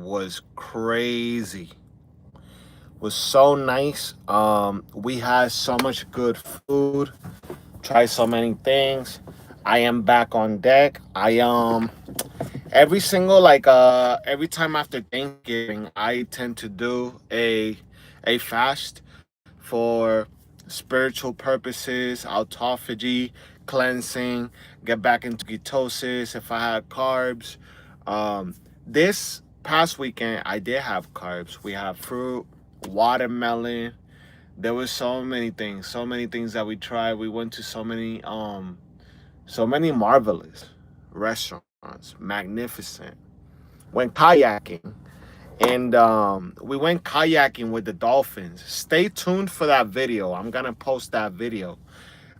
was crazy. Was so nice. We had so much good food. Tried so many things. I am back on deck. Every time after Thanksgiving, I tend to do a fast for spiritual purposes, autophagy, cleansing, get back into ketosis if I had carbs. This past weekend, I did have carbs. We had fruit, watermelon. There was so many things that we tried. We went to so many marvelous restaurants, magnificent. Went kayaking, and we went kayaking with the dolphins. Stay tuned for that video. I'm gonna post that video.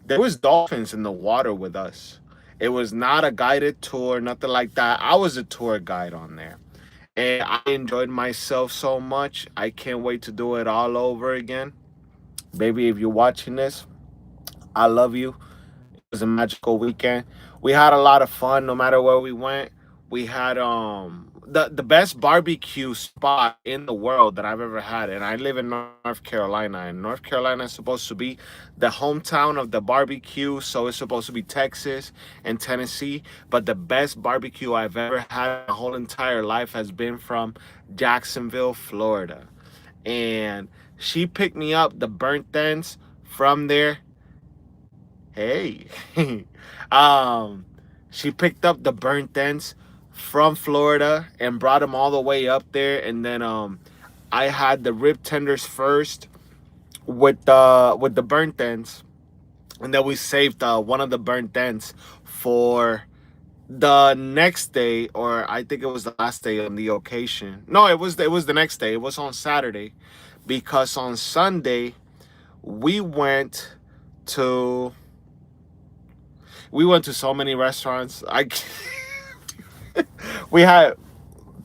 There was dolphins in the water with us. It was not a guided tour, nothing like that. I was a tour guide on there, and I enjoyed myself so much. I can't wait to do it all over again. Baby, if you're watching this, I love you. It was a magical weekend. We had a lot of fun no matter where we went. We had the best barbecue spot in the world that I've ever had. And I live in North Carolina. And North Carolina is supposed to be the hometown of the barbecue. So it's supposed to be Texas and Tennessee. But the best barbecue I've ever had my whole entire life has been from Jacksonville, Florida. And she picked me up the burnt ends from there. Hey. um, she picked up the burnt ends from Florida and brought them all the way up there. And then I had the rib tenders first with the burnt ends, and then we saved one of the burnt ends for the next day, or I think it was the last day on the occasion. No, it was the next day. It was on Saturday, because on Sunday we went to so many restaurants. We had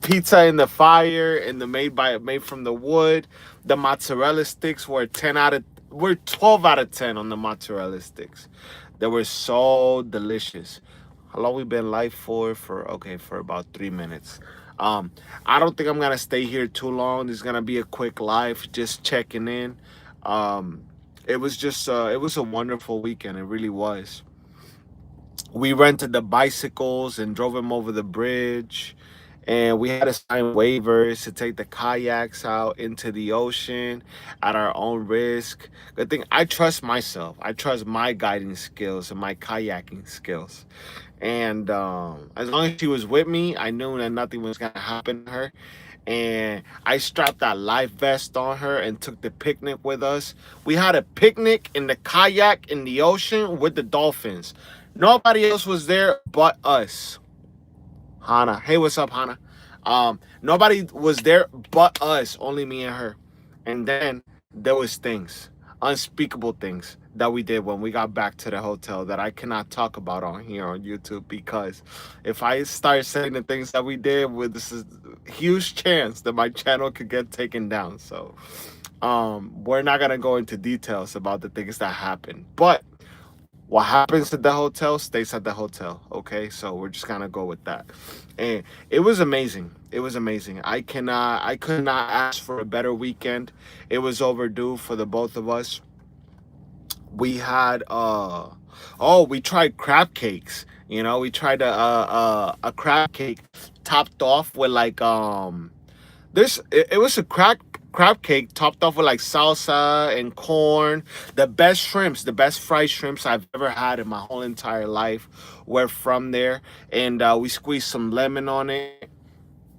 pizza in the fire and the made from the wood. The mozzarella sticks were 12 out of 10 on the mozzarella sticks. They were so delicious. How long we been live for about 3 minutes. I don't think I'm gonna stay here too long. This is gonna be a quick live, just checking in. Um, it was a wonderful weekend. It really was. We rented the bicycles and drove them over the bridge, and we had to sign waivers to take the kayaks out into the ocean at our own risk. Good thing I trust myself. I trust my guiding skills and my kayaking skills. And as long as she was with me, I knew that nothing was gonna happen to her. And I strapped that life vest on her and took the picnic with us. We had a picnic in the kayak in the ocean with the dolphins. Nobody else was there but us. Hannah. Hey, what's up, Hannah? Nobody was there but us, only me and her. And then there was things, unspeakable things that we did when we got back to the hotel that I cannot talk about on here on YouTube, because if I start saying the things that we did, this is a huge chance that my channel could get taken down. So we're not gonna go into details about the things that happened, but what happens at the hotel stays at the hotel. Okay, so we're just gonna go with that. And it was amazing. It was amazing. I could not ask for a better weekend. It was overdue for the both of us. We had we tried crab cakes. We tried a crab cake topped off with it was a crab cake topped off with like salsa and corn. The best shrimps, the best fried shrimps I've ever had in my whole entire life were from there. And we squeezed some lemon on it.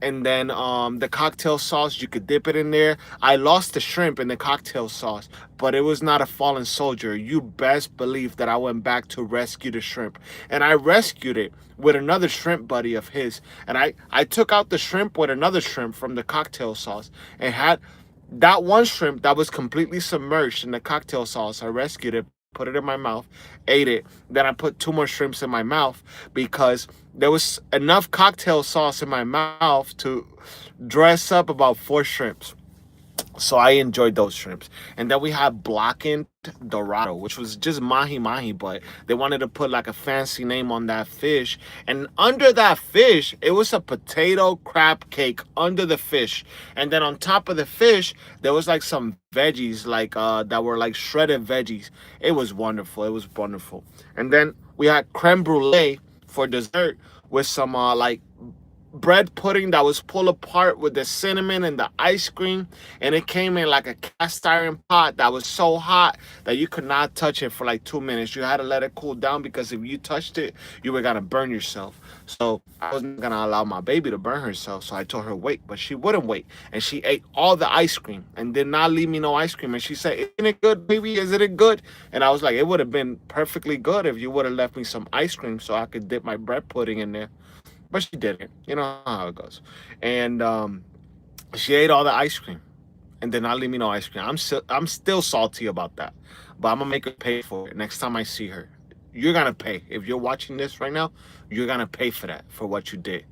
And then the cocktail sauce, you could dip it in there. I lost the shrimp in the cocktail sauce, but it was not a fallen soldier. You best believe that I went back to rescue the shrimp. And I rescued it with another shrimp buddy of his. And I took out the shrimp with another shrimp from the cocktail sauce and had that one shrimp that was completely submerged in the cocktail sauce. I rescued it, put it in my mouth, ate it. Then I put two more shrimps in my mouth because there was enough cocktail sauce in my mouth to dress up about four shrimps. So I enjoyed those shrimps. And then we had blackened dorado, which was just mahi mahi, but they wanted to put like a fancy name on that fish. And under that fish, it was a potato crab cake under the fish. And then on top of the fish, there was like some veggies, like that were like shredded veggies. It was wonderful. It was wonderful. And then we had creme brulee for dessert with some like bread pudding that was pulled apart with the cinnamon and the ice cream, and it came in like a cast iron pot that was so hot that you could not touch it for like 2 minutes. You had to let it cool down, because if you touched it, you were gonna burn yourself. So I wasn't gonna allow my baby to burn herself, so I told her wait, but she wouldn't wait, and she ate all the ice cream and did not leave me no ice cream. And she said, isn't it good, baby? Isn't it good? And I was like, it would have been perfectly good if you would have left me some ice cream so I could dip my bread pudding in there. But she didn't. You know how it goes. And she ate all the ice cream and did not leave me no ice cream. I'm still salty about that. But I'm gonna make her pay for it next time I see her. You're gonna pay. If you're watching this right now, you're gonna pay for that, for what you did.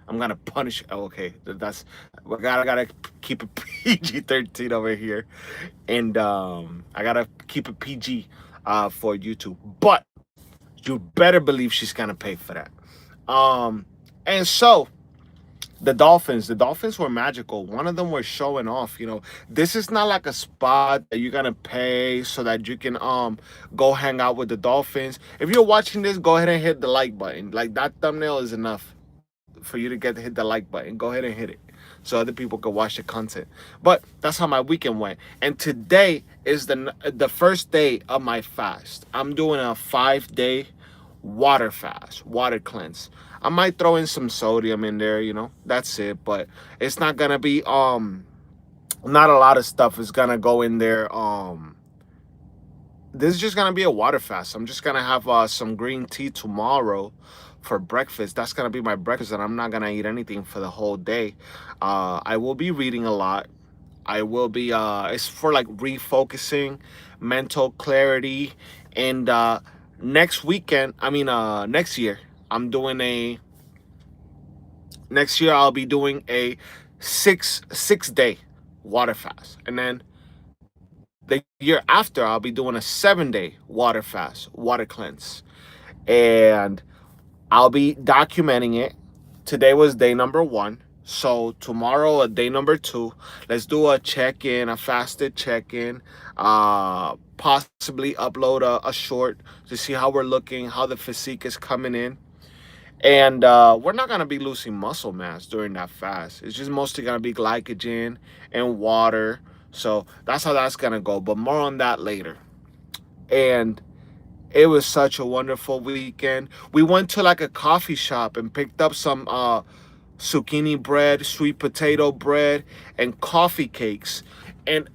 I'm gonna punish. Oh, okay, that's I gotta keep it PG-13 over here, and I gotta keep it PG for YouTube. But you better believe she's gonna pay for that. And so the Dolphins were magical. One of them was showing off. This is not like a spot that you're gonna pay so that you can go hang out with the Dolphins. If you're watching this, go ahead and hit the like button. Like, that thumbnail is enough for you to hit the like button. Go ahead and hit it so other people can watch the content. But that's how my weekend went. And today is the first day of my fast. I'm doing a 5-day water fast, water cleanse. I might throw in some sodium in there, that's it. But it's not gonna be not a lot of stuff is gonna go in there. This is just gonna be a water fast. I'm just gonna have some green tea tomorrow for breakfast. That's gonna be my breakfast, and I'm not gonna eat anything for the whole day. I will be reading a lot. I will be it's for like refocusing, mental clarity. And next weekend, next year, I'm doing a next year I'll be doing a six day water fast. And then the year after, I'll be doing a 7-day water fast, water cleanse. And I'll be documenting it. Today was day number 1. So tomorrow, day number 2. Let's do a check-in, a fasted check-in. Possibly upload a short to see how we're looking, how the physique is coming in. And we're not going to be losing muscle mass during that fast. It's just mostly going to be glycogen and water. So that's how that's going to go. But more on that later. And it was such a wonderful weekend. We went to like a coffee shop and picked up some zucchini bread, sweet potato bread, and coffee cakes. And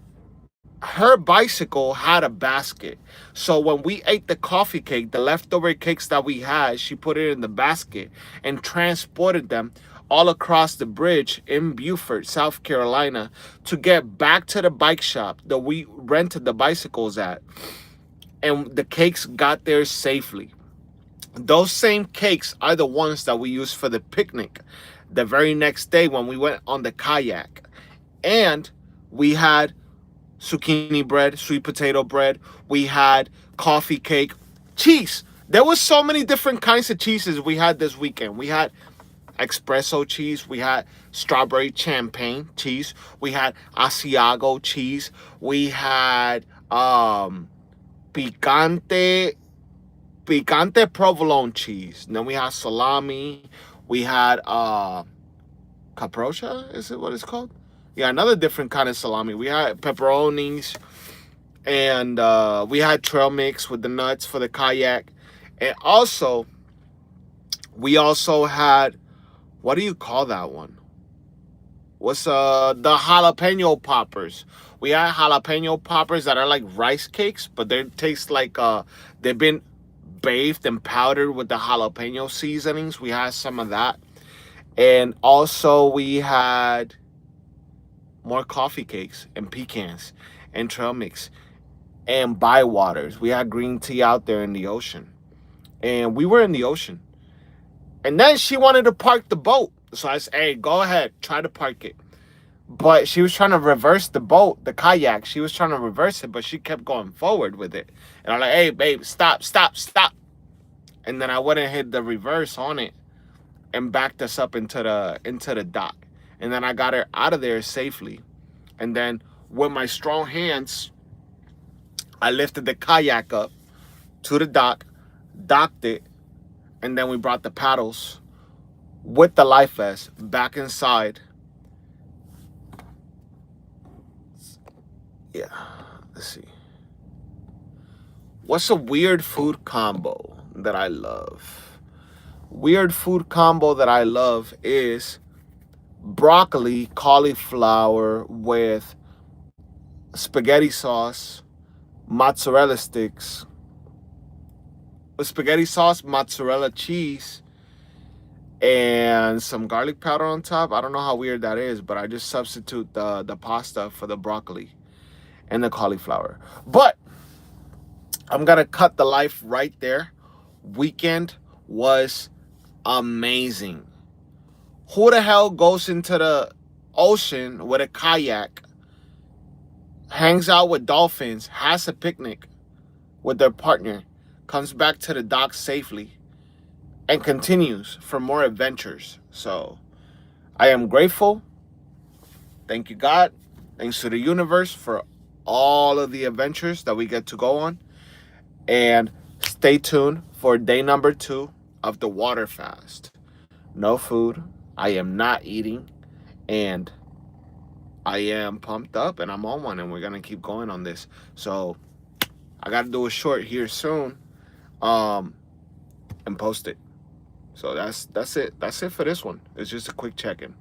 her bicycle had a basket. So when we ate the coffee cake, the leftover cakes that we had, she put it in the basket and transported them all across the bridge in Beaufort, South Carolina, to get back to the bike shop that we rented the bicycles at. And the cakes got there safely. Those same cakes are the ones that we used for the picnic the very next day when we went on the kayak. And we had zucchini bread, sweet potato bread. We had coffee cake, cheese. There was so many different kinds of cheeses we had this weekend. We had espresso cheese. We had strawberry champagne cheese. We had Asiago cheese. We had picante provolone cheese. And then we had salami. We had capriccia, is it what it's called? Yeah, another different kind of salami. We had pepperonis, and we had trail mix with the nuts for the kayak. And also, we also had, what do you call that one? What's the jalapeno poppers? We had jalapeno poppers that are like rice cakes, but they taste like they've been bathed and powdered with the jalapeno seasonings. We had some of that. And also we had more coffee cakes and pecans and trail mix and waters. We had green tea out there in the ocean. And we were in the ocean. And then she wanted to park the boat. So I said, hey, go ahead, try to park it. But she was trying to reverse the boat, the kayak. She was trying to reverse it, but she kept going forward with it. And I'm like, hey, babe, stop, stop, stop. And then I went and hit the reverse on it and backed us up into the dock. And then I got her out of there safely. And then with my strong hands, I lifted the kayak up to the dock, docked it, and then we brought the paddles with the life vest back inside. Yeah, let's see. What's a weird food combo that I love? Weird food combo that I love is broccoli, cauliflower with spaghetti sauce, mozzarella sticks, with spaghetti sauce, mozzarella cheese, and some garlic powder on top. I don't know how weird that is, but I just substitute the pasta for the broccoli and the cauliflower. But I'm gonna cut the life right there. Weekend was amazing. Who the hell goes into the ocean with a kayak, hangs out with dolphins, has a picnic with their partner, comes back to the dock safely, and continues for more adventures? So I am grateful. Thank you, God. Thanks to the universe for all of the adventures that we get to go on. And stay tuned for day number 2 of the water fast. No food. I am not eating. And I am pumped up and I'm on one, and we're going to keep going on this. So I got to do a short here soon and post it. So that's it. That's it for this one. It's just a quick check-in.